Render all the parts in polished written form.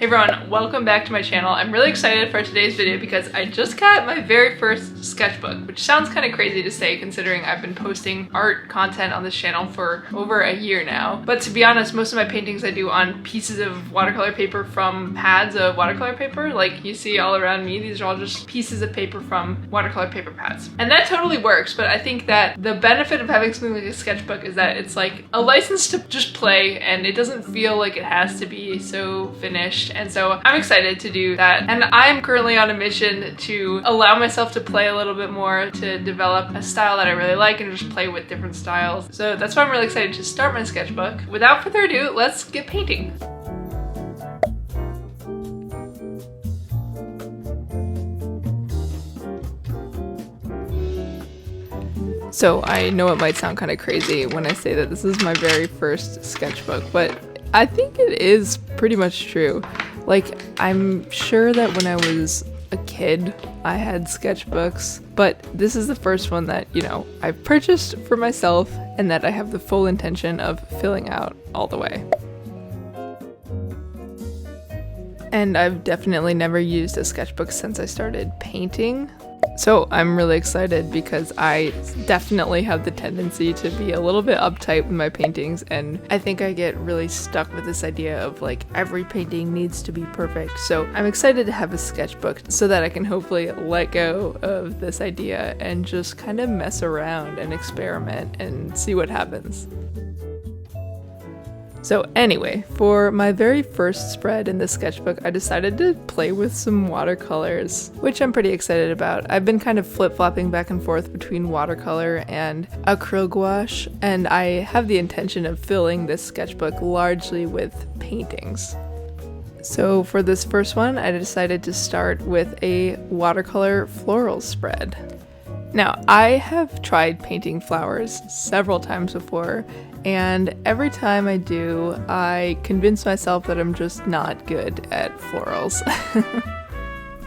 Hey everyone, welcome back to my channel. I'm really excited for today's video because I just got my very first sketchbook, which sounds kind of crazy to say considering I've been posting art content on this channel for over a year now. But to be honest, most of my paintings I do on pieces of watercolor paper from pads of watercolor paper. Like you see all around me, these are all just pieces of paper from watercolor paper pads. And that totally works, but I think that the benefit of having something like a sketchbook is that it's like a license to just play and it doesn't feel like it has to be so finished. And so I'm excited to do that. And I'm currently on a mission to allow myself to play a little bit more, to develop a style that I really like and just play with different styles. So that's why I'm really excited to start my sketchbook. Without further ado, let's get painting. So I know it might sound kind of crazy when I say that this is my very first sketchbook, but I think it is pretty much true. Like, I'm sure that when I was a kid, I had sketchbooks, but this is the first one that, you know, I've purchased for myself and that I have the full intention of filling out all the way. And I've definitely never used a sketchbook since I started painting. So I'm really excited because I definitely have the tendency to be a little bit uptight with my paintings, and I think I get really stuck with this idea of like every painting needs to be perfect. So I'm excited to have a sketchbook so that I can hopefully let go of this idea and just kind of mess around and experiment and see what happens. So anyway, for my very first spread in the sketchbook, I decided to play with some watercolors, which I'm pretty excited about. I've been kind of flip-flopping back and forth between watercolor and acrylic gouache, and I have the intention of filling this sketchbook largely with paintings. So for this first one, I decided to start with a watercolor floral spread. Now, I have tried painting flowers several times before, and every time I do, I convince myself that I'm just not good at florals.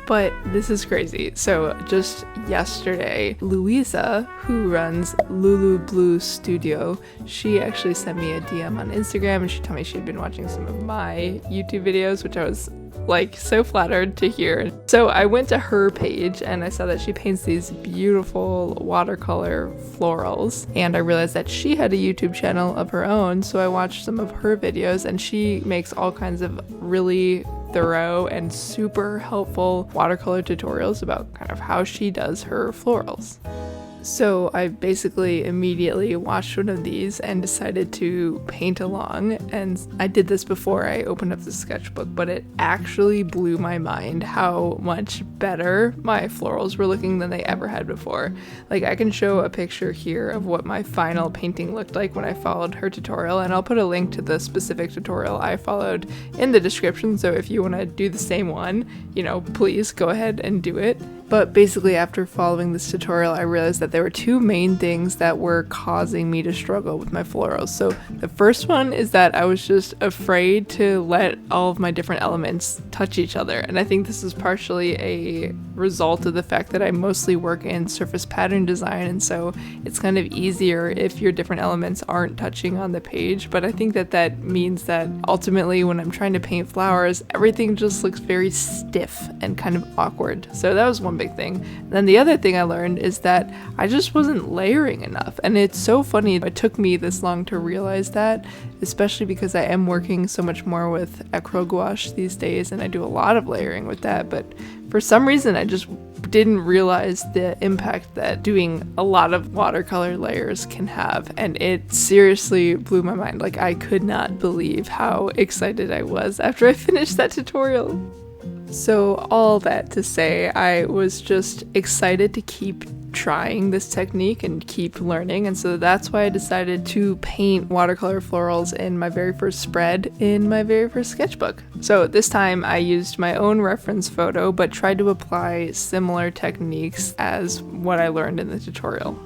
But this is crazy. So just yesterday, Louisa, who runs Lulu Blue Studio, she actually sent me a DM on Instagram and she told me she'd been watching some of my YouTube videos, which I was like so flattered to hear. So I went to her page and I saw that she paints these beautiful watercolor florals, and I realized that she had a YouTube channel of her own, so I watched some of her videos, and she makes all kinds of really thorough and super helpful watercolor tutorials about kind of how she does her florals. So I basically immediately watched one of these and decided to paint along, and I did this before I opened up the sketchbook, but it actually blew my mind how much better my florals were looking than they ever had before. Like, I can show a picture here of what my final painting looked like when I followed her tutorial, and I'll put a link to the specific tutorial I followed in the description, so if you want to do the same one, you know, please go ahead and do it. But basically, after following this tutorial, I realized that there were two main things that were causing me to struggle with my florals. So the first one is that I was just afraid to let all of my different elements touch each other. And I think this is partially a result of the fact that I mostly work in surface pattern design, and so it's kind of easier if your different elements aren't touching on the page. But I think that that means that ultimately when I'm trying to paint flowers, everything just looks very stiff and kind of awkward. So that was one big thing. And then the other thing I learned is that I just wasn't layering enough, and it's so funny it took me this long to realize that, especially because I am working so much more with acrylic gouache these days and I do a lot of layering with that, but for some reason I just didn't realize the impact that doing a lot of watercolor layers can have, and it seriously blew my mind. Like, I could not believe how excited I was after I finished that tutorial. So all that to say, I was just excited to keep trying this technique and keep learning, and so that's why I decided to paint watercolor florals in my very first spread in my very first sketchbook. So this time I used my own reference photo but tried to apply similar techniques as what I learned in the tutorial.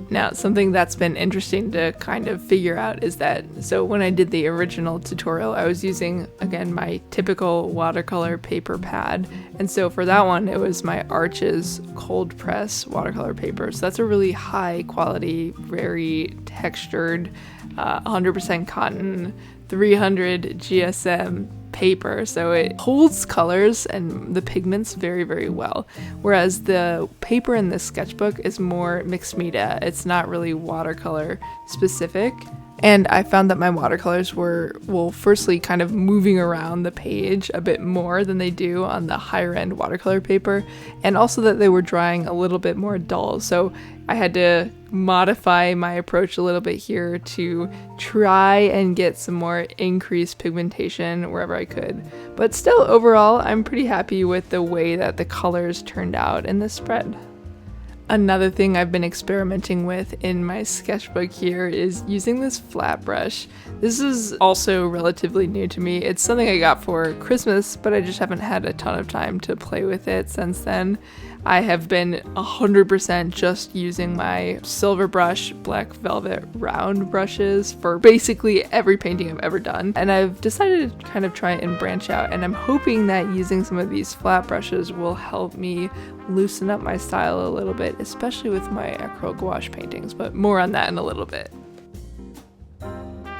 Now, something that's been interesting to kind of figure out is that, so when I did the original tutorial, I was using, again, my typical watercolor paper pad. And so for that one, it was my Arches cold press watercolor paper. So that's a really high quality, very textured, 100% cotton 300 GSM paper, so it holds colors and the pigments very, very well. Whereas the paper in this sketchbook is more mixed media. It's not really watercolor specific. And I found that my watercolors were, well, firstly kind of moving around the page a bit more than they do on the higher end watercolor paper, and also that they were drying a little bit more dull. So I had to modify my approach a little bit here to try and get some more increased pigmentation wherever I could. But still, overall, I'm pretty happy with the way that the colors turned out in this spread. Another thing I've been experimenting with in my sketchbook here is using this flat brush. This is also relatively new to me. It's something I got for Christmas, but I just haven't had a ton of time to play with it since then. I have been 100% just using my silver brush, black velvet round brushes for basically every painting I've ever done. And I've decided to kind of try and branch out, and I'm hoping that using some of these flat brushes will help me loosen up my style a little bit, especially with my acrylic gouache paintings, but more on that in a little bit.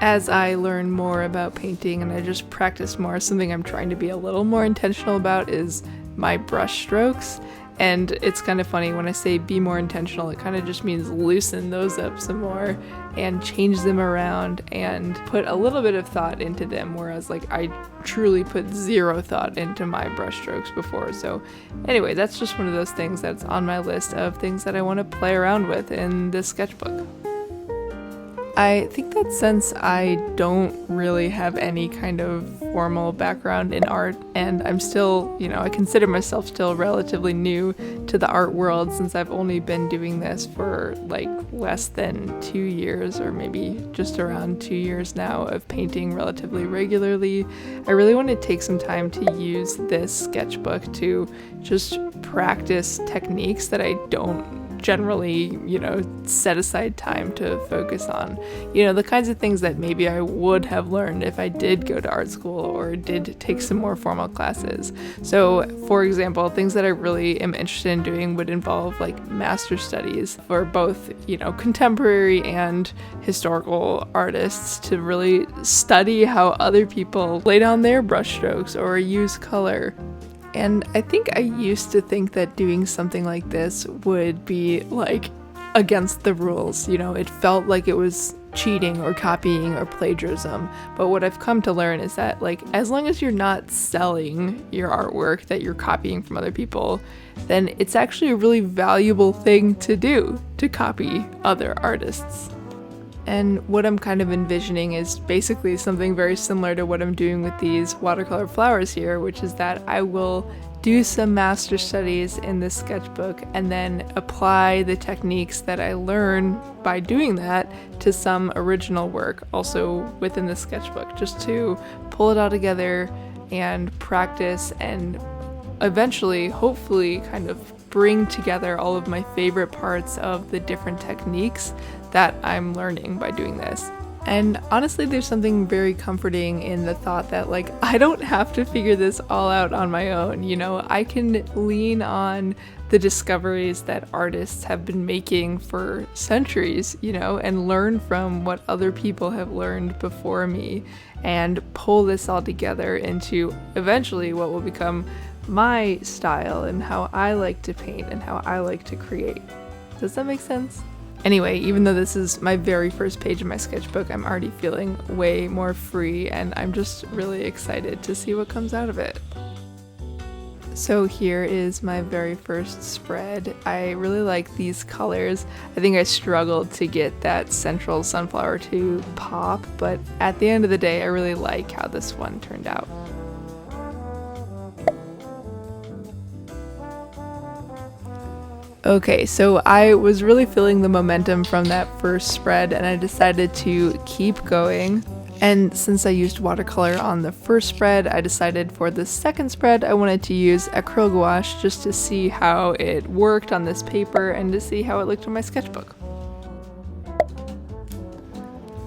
As I learn more about painting and I just practice more, something I'm trying to be a little more intentional about is my brush strokes. And it's kind of funny when I say be more intentional, it kind of just means loosen those up some more and change them around and put a little bit of thought into them, whereas like I truly put zero thought into my brush strokes before. So anyway, that's just one of those things that's on my list of things that I want to play around with in this sketchbook. I think that since I don't really have any kind of formal background in art, and I'm still, I consider myself still relatively new to the art world since I've only been doing this for like less than 2 years, or maybe just around 2 years now of painting relatively regularly. I really want to take some time to use this sketchbook to just practice techniques that I don't generally, set aside time to focus on. The kinds of things that maybe I would have learned if I did go to art school or did take some more formal classes. So, for example, things that I really am interested in doing would involve like master studies for both, contemporary and historical artists to really study how other people lay down their brushstrokes or use color. And I think I used to think that doing something like this would be like against the rules. It felt like it was cheating or copying or plagiarism. But what I've come to learn is that like as long as you're not selling your artwork that you're copying from other people, then it's actually a really valuable thing to do, to copy other artists. And what I'm kind of envisioning is basically something very similar to what I'm doing with these watercolor flowers here, which is that I will do some master studies in this sketchbook and then apply the techniques that I learn by doing that to some original work also within the sketchbook, just to pull it all together and practice and eventually, hopefully, kind of bring together all of my favorite parts of the different techniques that I'm learning by doing this. And honestly, there's something very comforting in the thought that like I don't have to figure this all out on my own. I can lean on the discoveries that artists have been making for centuries, and learn from what other people have learned before me and pull this all together into eventually what will become my style and how I like to paint and how I like to create. Does that make sense? Anyway, even though this is my very first page in my sketchbook, I'm already feeling way more free and I'm just really excited to see what comes out of it. So here is my very first spread. I really like these colors. I think I struggled to get that central sunflower to pop, but at the end of the day, I really like how this one turned out. Okay, so I was really feeling the momentum from that first spread and I decided to keep going. And since I used watercolor on the first spread, I decided for the second spread I wanted to use acrylic gouache just to see how it worked on this paper and to see how it looked on my sketchbook.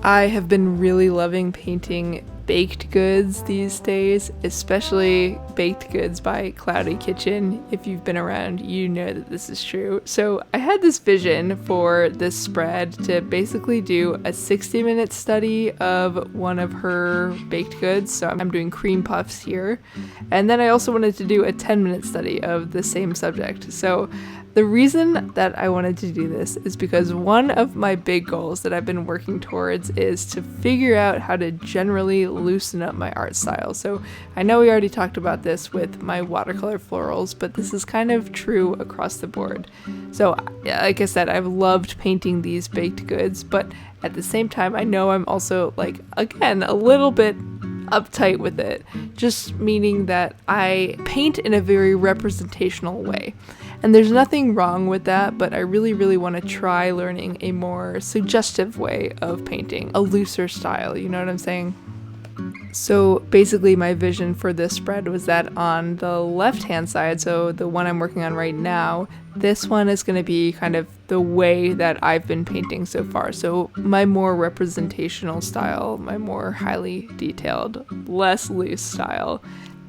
I have been really loving painting baked goods these days, especially baked goods by Cloudy Kitchen. If you've been around, you know that this is true. So I had this vision for this spread to basically do a 60-minute study of one of her baked goods. So I'm doing cream puffs here. And then I also wanted to do a 10-minute study of the same subject. So the reason that I wanted to do this is because one of my big goals that I've been working towards is to figure out how to generally loosen up my art style. So I know we already talked about this with my watercolor florals, but this is kind of true across the board. So like I said, I've loved painting these baked goods, but at the same time, I know I'm also, like, again, a little bit uptight with it, just meaning that I paint in a very representational way. And there's nothing wrong with that, but I really want to try learning a more suggestive way of painting, a looser style, you know what I'm saying? So basically my vision for this spread was that on the left-hand side, so the one I'm working on right now, this one is going to be kind of the way that I've been painting so far. So my more representational style, my more highly detailed, less loose style.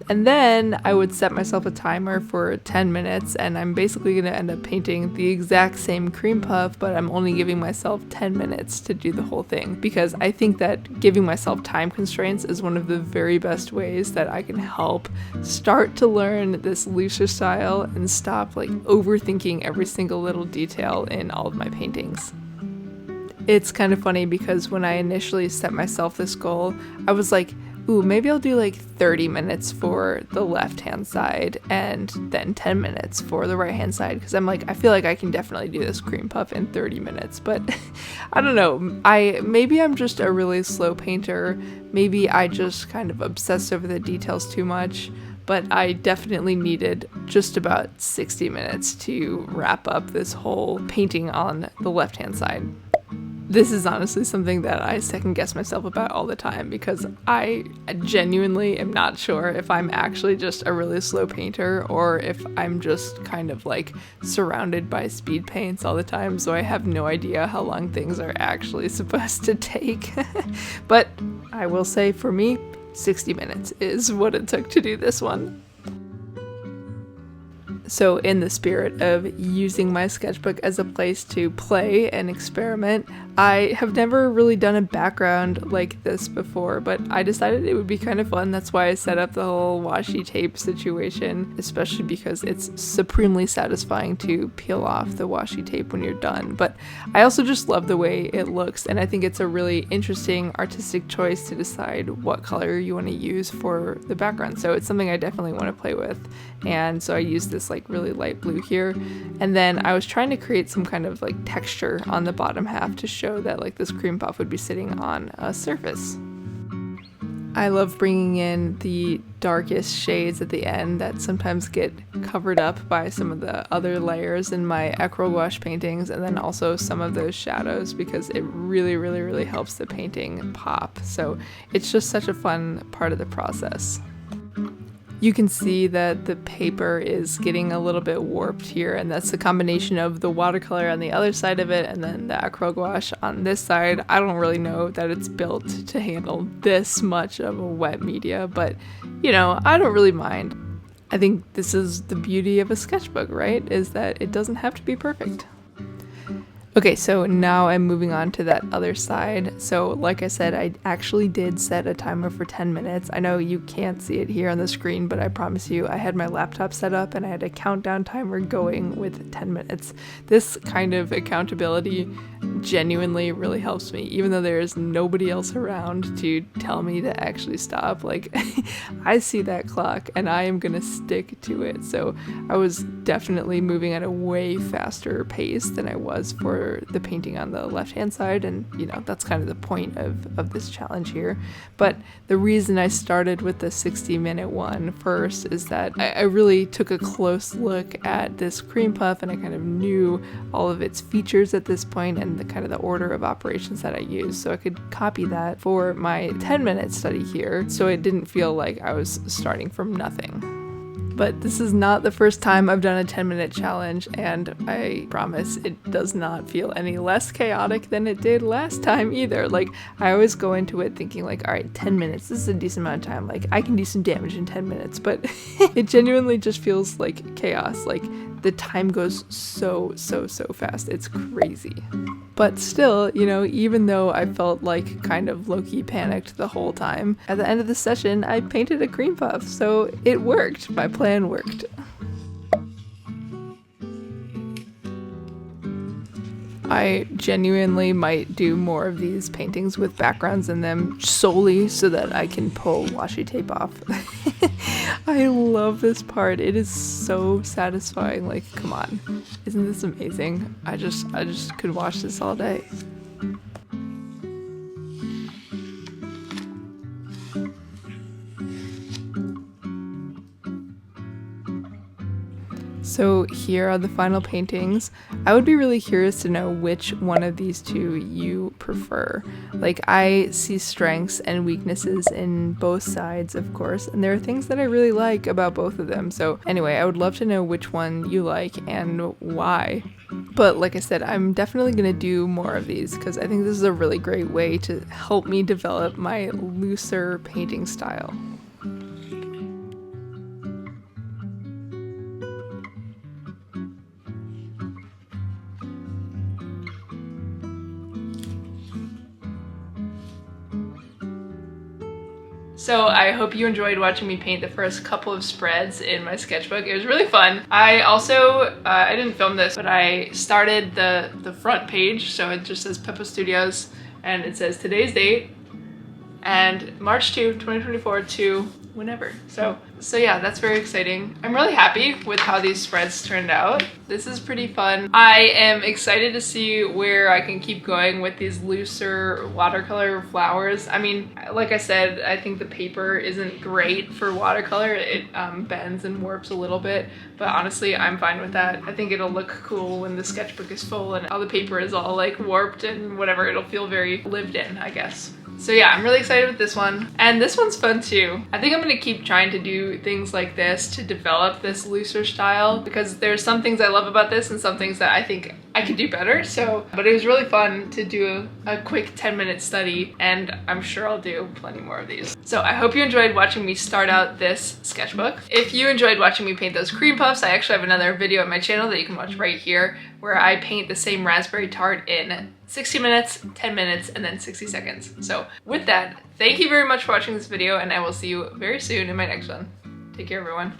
And then I would set myself a timer for 10 minutes, and I'm basically going to end up painting the exact same cream puff, but I'm only giving myself 10 minutes to do the whole thing, because I think that giving myself time constraints is one of the very best ways that I can help start to learn this looser style and stop like overthinking every single little detail in all of my paintings. It's kind of funny because when I initially set myself this goal, I was like, ooh, maybe I'll do like 30 minutes for the left-hand side and then 10 minutes for the right-hand side, because I'm like, I feel like I can definitely do this cream puff in 30 minutes, but I don't know, maybe I'm just a really slow painter, maybe I just kind of obsessed over the details too much, but I definitely needed just about 60 minutes to wrap up this whole painting on the left-hand side. This is honestly something that I second guess myself about all the time, because I genuinely am not sure if I'm actually just a really slow painter or if I'm just kind of like surrounded by speed paints all the time, so I have no idea how long things are actually supposed to take. But I will say for me, 60 minutes is what it took to do this one. So in the spirit of using my sketchbook as a place to play and experiment, I have never really done a background like this before, but I decided it would be kind of fun. That's why I set up the whole washi tape situation, especially because it's supremely satisfying to peel off the washi tape when you're done. But I also just love the way it looks, and I think it's a really interesting artistic choice to decide what color you want to use for the background. So it's something I definitely want to play with. And so I used this like really light blue here, and then I was trying to create some kind of like texture on the bottom half to show that like this cream puff would be sitting on a surface. I love bringing in the darkest shades at the end that sometimes get covered up by some of the other layers in my acrylic gouache paintings, and then also some of those shadows, because it really helps the painting pop. So it's just such a fun part of the process. You can see that the paper is getting a little bit warped here, and that's the combination of the watercolor on the other side of it and then the acrylic gouache on this side. I don't really know that it's built to handle this much of a wet media, but you know, I don't really mind. I think this is the beauty of a sketchbook, right? Is that it doesn't have to be perfect. Okay, so now I'm moving on to that other side. So like I said, I actually did set a timer for 10 minutes. I know you can't see it here on the screen, but I promise you I had my laptop set up and I had a countdown timer going with 10 minutes. This kind of accountability genuinely really helps me, even though there's nobody else around to tell me to actually stop. Like, I see that clock and I am gonna stick to it. So I was definitely moving at a way faster pace than I was for the painting on the left hand side, and you know, that's kind of the point of this challenge here. But the reason I started with the 60-minute one first is that I really took a close look at this cream puff, and I kind of knew all of its features at this point and the kind of the order of operations that I used, so I could copy that for my 10-minute study here, so it didn't feel like I was starting from nothing. But this is not the first time I've done a 10-minute challenge, and I promise it does not feel any less chaotic than it did last time either. Like, I always go into it thinking like, all right, 10 minutes, this is a decent amount of time, like I can do some damage in 10 minutes, but it genuinely just feels like chaos. Like, the time goes so fast. It's crazy. But still, you know, even though I felt like kind of low-key panicked the whole time, at the end of the session, I painted a cream puff, so it worked. My plan worked. I genuinely might do more of these paintings with backgrounds in them solely so that I can pull washi tape off. I love this part. It is so satisfying. Like, come on. Isn't this amazing? I just could watch this all day. So here are the final paintings. I would be really curious to know which one of these two you prefer. Like, I see strengths and weaknesses in both sides, of course, and there are things that I really like about both of them. So anyway, I would love to know which one you like and why. But like I said, I'm definitely going to do more of these because I think this is a really great way to help me develop my looser painting style. So I hope you enjoyed watching me paint the first couple of spreads in my sketchbook. It was really fun. I also, I didn't film this, but I started the front page. So it just says Peppa Studios and it says today's date and March 2, 2024 to whenever. So yeah, that's very exciting. I'm really happy with how these spreads turned out. This is pretty fun. I am excited to see where I can keep going with these looser watercolor flowers. I mean, like I said, I think the paper isn't great for watercolor. It bends and warps a little bit, but honestly, I'm fine with that. I think it'll look cool when the sketchbook is full and all the paper is all like warped and whatever. It'll feel very lived in, I guess. So yeah, I'm really excited with this one. And this one's fun too. I think I'm gonna keep trying to do things like this to develop this looser style because there's some things I love about this and some things that I think I could do better. But it was really fun to do a quick 10-minute study and I'm sure I'll do plenty more of these. So I hope you enjoyed watching me start out this sketchbook. If you enjoyed watching me paint those cream puffs, I actually have another video on my channel that you can watch right here where I paint the same raspberry tart in 60 minutes, 10 minutes, and then 60 seconds. So with that, thank you very much for watching this video and I will see you very soon in my next one. Take care, everyone.